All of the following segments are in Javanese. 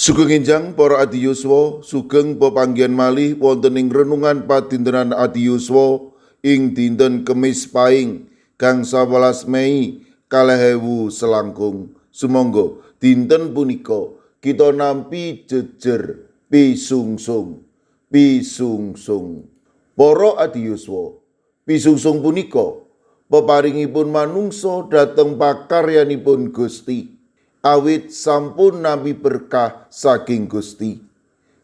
Sugeng enjang para adi yuswa, sugeng pepanggihan malih wonten ing renungan padintenan adi yuswa ing dinten Kemis Pahing gangsal 11 Mei 2019. Sumangga dinten punika kita nampi jejer pisungsung. Para adi yuswa, pisungsung punika peparingipun manungsa dhateng pakaryanipun Gusti. Awit sampun nampi berkah saking Gusti.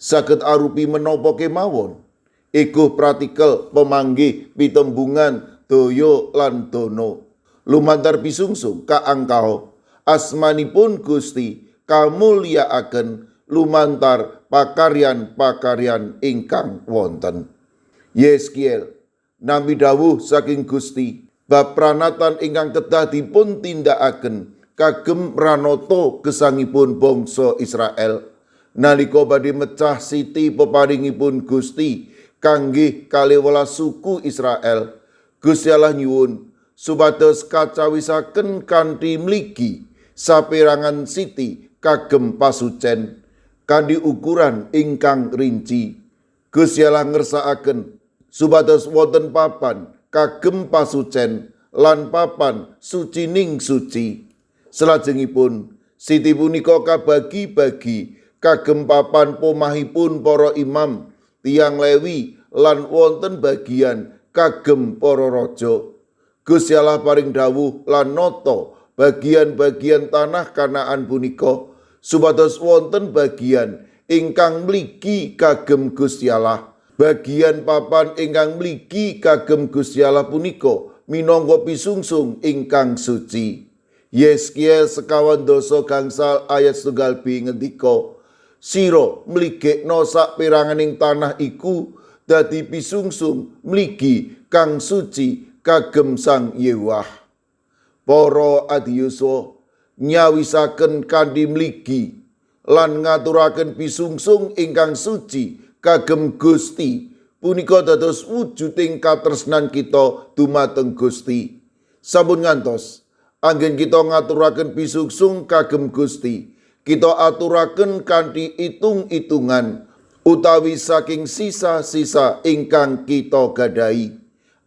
Saged arupi menapa kemawon, ego pratikel pemanggih pitembungan daya lan dana. Lumantar pisungsung kaangkao asmanipun Gusti kamulyakaken lumantar pakaryan-pakaryan ingkang wonten. Yeskiel nampi dawuh saking Gusti bab pranatan ingkang kedah dipun tindakaken kagem pranata gesangipun bangsa Israel nalika badhe mecah siti peparingipun Gusti kangge 12 suku Israel. Gusti Allah nyuwun supados kacawisaken kanthi mligi saperangan siti kagem pasucen kanthi ukuran ingkang rinci. Gusti Allah ngersakaken supados wonten papan kagem pasucen lan papan sucining suci. Salajengipun siti punika kabagi-bagi kagem papan pomahipun para imam, tiyang Lewi lan wonten bagian kagem para raja. Gusti Allah paring dawuh lan nata bagian-bagian tanah Kanaan punika supados wonten bagian ingkang mligi kagem Gusti Allah. Bagian papan ingkang mligi kagem Gusti Allah punika minangka pisungsung ingkang suci. Yeskiel 50 gangsal ayat 1 ngendika, sira mligekna sak peranganing tanah iku dadi pisungsung mligi kang suci kagem Sang Yewah. Para adi yuswa nyawisaken kanthi mligi lan ngaturaken pisungsung ingkang suci kagem Gusti punika dados wujuding katresnan kita dumateng Gusti. Sampun ngantos anggen kita ngaturaken pisungsung kagem Gusti, kita aturaken kanthi itung-itungan utawi saking sisa-sisa ingkang kita gadahi.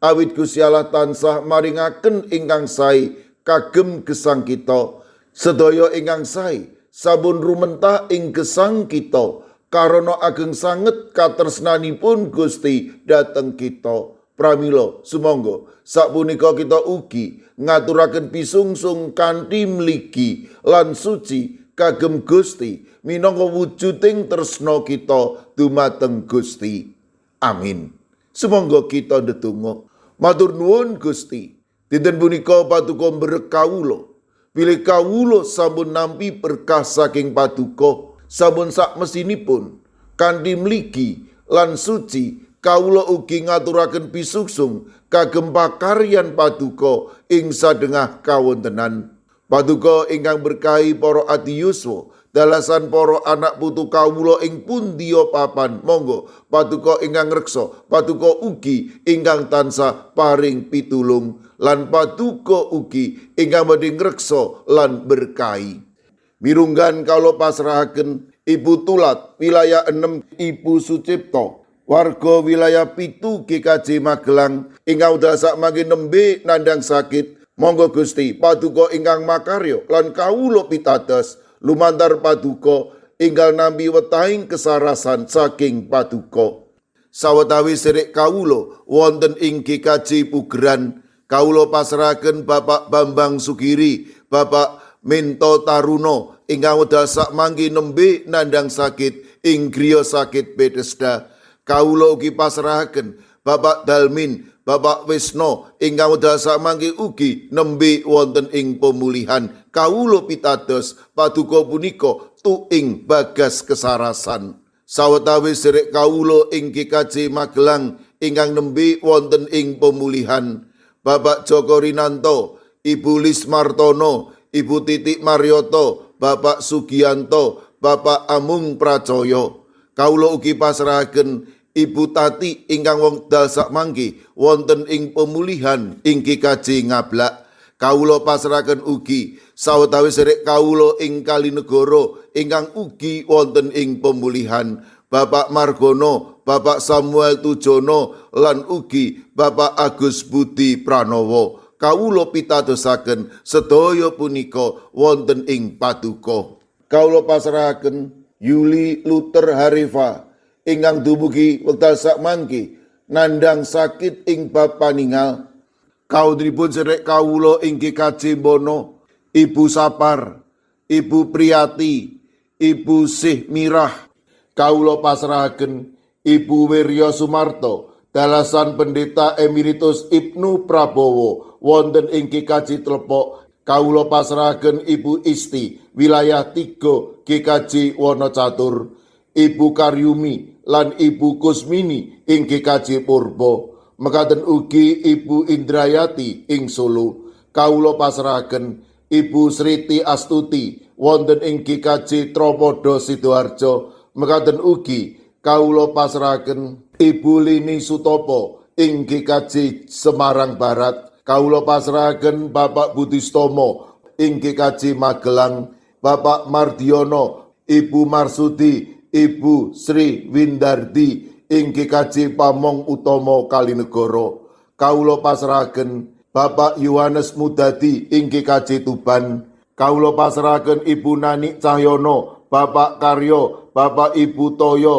Awit Gusti Allah tansah maringaken ingkang sae kagem gesang kita. Sedaya ingkang sae sampun rumentah ing gesang kita karana ageng sanget katresnanipun Gusti dhateng kita. Pramila sumangga sapunika kita ugi ngaturaken pisungsung kanthi mligi lan suci kagem Gusti minangka wujuding tresna kita dumateng Gusti. Amin. Sumangga kita ndedonga. Matur nuwun Gusti, dinten punika paduka mberek kawula. Bilih kawula sampun nampi berkah saking paduka, sampun sak mesinipun kanthi mligi lan suci kawula ugi ngaturaken pisungsung kagem pakaryan paduka ing sadengah kawontenan. Paduka ingkang berkahi para adi yuswa, dalasan para anak putu kawula ing pundiya papan, monggo paduka ingkang reksa, paduka ugi ingkang tansah paring pitulung, lan paduka ugi ingkang badhe ngreksa lan berkahi. Mirunggan kawula pasrahaken Ibu Tulat wilayah 6 Ibu Sucipto, warga wilayah 7 GKJ Magelang ingkang udah sak mangke nembe nandang sakit. Monggo Gusti paduka ingkang makarya lan kawula pitados lumantar paduka ingkang nampi wetahing kesarasan saking paduka. Sawetawis sedherek kawula wonten ing GKJ Pugeran, kawula pasrahaken Bapak Bambang Sugiri, Bapak Minto Taruno ingkang wedal sak mangke nembe nandang sakit ing griya sakit Bethesda. Kawula ugi pasrahaken Bapak Dalmin, Bapak Wisno ingkang wedal sak mangke ugi nembe wonten ing pemulihan. Kawula pitados paduka punika tuing bagas kesarasan. Sawetawis sedherek kawula ing GKJ Magelang ingkang nembe wonten ing pemulihan. Bapak Joko Rinanto, Ibu Lis Martono, Ibu Titik Marioto, Bapak Sugianto, Bapak Amung Pracoyo. Kawula ugi pasrahaken Ibu Tati ingkang wekdal sak mangke wonten ing pemulihan ing GKJ Ngablak. Kawula pasrahaken ugi sawetawis sedherek kawula ing Kalinegoro ingkang ugi wonten ing pemulihan, Bapak Margono, Bapak Samuel Tujono, lan ugi Bapak Agus Budi Pranowo. Kawula pitadosaken sedaya punika wonten ing paduka. Kawula pasrahaken Yuli Luther Harifa ingkang dumugi wekdal sakmangke nandhang sakit ing bab paningal. Kaudripun sedherek kawula inggih Kaji Bono, Ibu Sapar, Ibu Priyati, Ibu Sih Mirah. Kawula pasrahaken Ibu Wirya Sumarto, dalasan Pendeta Emeritus Ibnu Prabowo wonten ing GKJ Tlepok. Kawula pasrahaken Ibu Isti, wilayah 3 GKJ Wonocatur, Ibu Karyumi lan Ibu Kusmini ing GKJ Purbo. Mekaten ugi Ibu Indrayati ing Solo. Kawula pasrahaken Ibu Sriti Astuti wonten ing GKJ Tropodo Sidoarjo. Mekaten ugi kawula pasrahaken Ibu Lini Sutopo ing GKJ Semarang Barat. Kawula pasrahaken Bapak Budistomo ing GKJ Magelang, Bapak Mardiono, Ibu Marsudi, Ibu Sri Windardi ing GKJ Pamong Utomo Kalinegoro. Kawula pasrahaken Bapak Yohanes Mudadi ing GKJ Tuban. Kawula pasrahaken Ibu Nani Cahyono, Bapak Karyo, Bapak Ibu Toyo,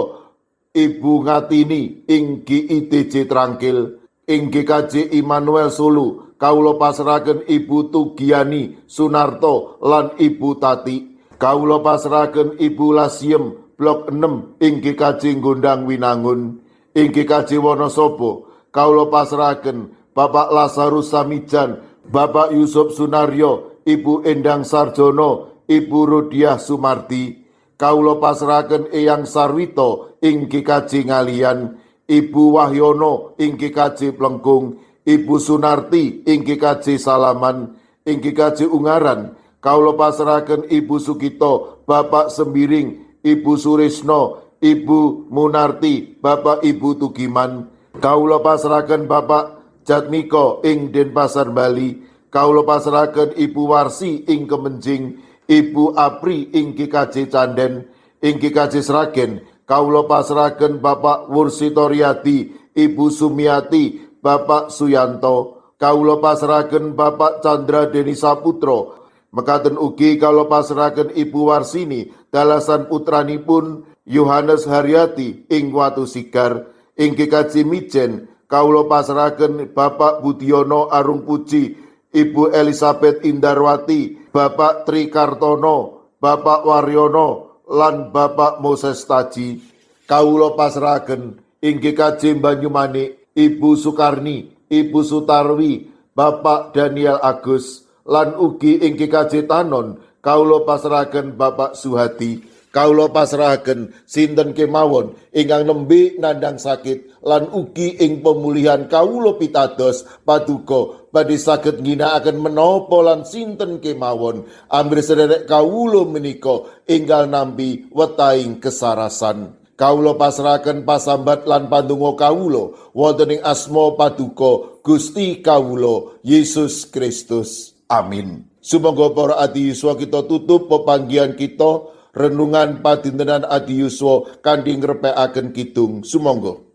Ibu Ngatini ing GIDJ Trangkil. Ing GKJ Immanuel Sulu, kawula pasrahaken Ibu Tugiani Sunarto lan Ibu Tati. Kawula pasrahaken Ibu Lasiem Blok 6 ing GKJ Gondang Winangun. Ing GKJ Wonosobo, kawula pasrahaken Bapak Lazarus Samijan, Bapak Yusuf Sunaryo, Ibu Endang Sarjono, Ibu Rodiah Sumardi. Kawula pasrahaken Eyang Sarwito ing GKJ Ngalian, Ibu Wahyono ing GKJ Plengkung, Ibu Sunarti ing GKJ Salaman. Ing GKJ Ungaran, kawula pasrahaken Ibu Sukito, Bapak Sembiring, Ibu Surisno, Ibu Munarti, Bapak Ibu Tugiman. Kawula pasrahaken Bapak Jatmiko ing Denpasar Bali. Kawula pasrahaken Ibu Warsi ing Kemenjing, Ibu Apri ing GKJ Canden. Ing GKJ Sragen, kawula pasrahaken Bapak Wursitoryadi, Ibu Sumiati, Bapak Suyanto. Kawula pasrahaken Bapak Chandra Deni Saputro. Mekaten ugi kawula pasrahaken Ibu Warsini, dalasan putranipun Yohanes Haryati ing Watu Sigar. Ing GKJ Mijen, kawula pasrahaken Bapak Budiono Arung Puji, Ibu Elizabeth Indarwati, Bapak Trikartono, Bapak Waryono, lan Bapak Moses Taji. Kawula pasrahaken ing GKJ Banyumanik, Ibu Sukarni, Ibu Sutarwi, Bapak Daniel Agus, lan ugi ing GKJ Tanon kawula pasrahaken Bapak Suhadi. Kawula pasrahaken sinten kemawon ingkang nembe nandhang sakit lan ugi ing pemulihan kawula pitados paduka badhe saged ngginakaken menapa lan sinten kemawon ambrih sedherek kawula menika enggal nampi wetahing kesarasan. Kawula pasrahaken pasambat lan pandonga kawula wonten ing asma paduka Gusti kawula Yesus Kristus. Amin. Sumangga para adi yuswa kita tutup pepanggihan kita renungan padintenan adi yuswa kanthi ngrepekaken kidung. Sumangga.